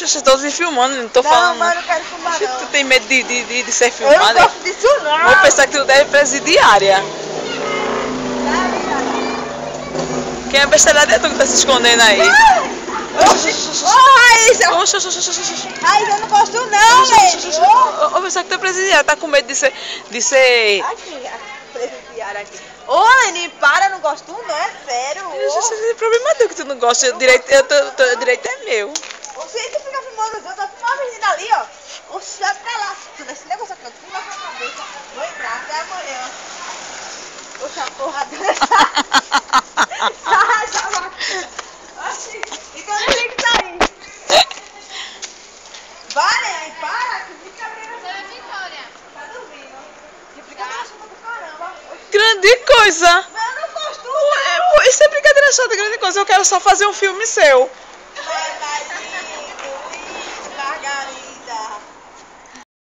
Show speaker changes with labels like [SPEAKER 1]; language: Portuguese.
[SPEAKER 1] Estou me filmando, não tô falando.
[SPEAKER 2] Não, mas eu não quero filmar não.
[SPEAKER 1] Tu tem medo de ser
[SPEAKER 2] Eu
[SPEAKER 1] filmado?
[SPEAKER 2] não gosto disso não.
[SPEAKER 1] Vou pensar que tu deve presidiária. Quem é besteirada é tu que tá se escondendo aí.
[SPEAKER 2] Raíssa! Raíssa, eu não gosto não, velho.
[SPEAKER 1] Vou pensar que tu é presidiária, tá com medo de ser...
[SPEAKER 2] Aqui, presidiária aqui. Ô, Leni, para, não gosto não, é sério.
[SPEAKER 1] O problema é teu que tu não gosta, o direito é meu.
[SPEAKER 2] Você fica filmando os outros, eu filmo a menina ali, ó. Oxe, vai pra lá. Esse negócio aqui, eu filmo na sua cabeça. Vou entrar até amanhã. Oxe, a porra dessa. Sai, sai, oxi, então eu tenho que sair. Vai, aí, para, que brincadeira.
[SPEAKER 3] Oi, Vitória.
[SPEAKER 2] Tá dormindo. Que brincadeira chata do caramba.
[SPEAKER 1] Grande coisa!
[SPEAKER 2] Mas eu não gosto.
[SPEAKER 1] Isso é brincadeira chata, grande coisa. Eu quero só fazer um filme seu.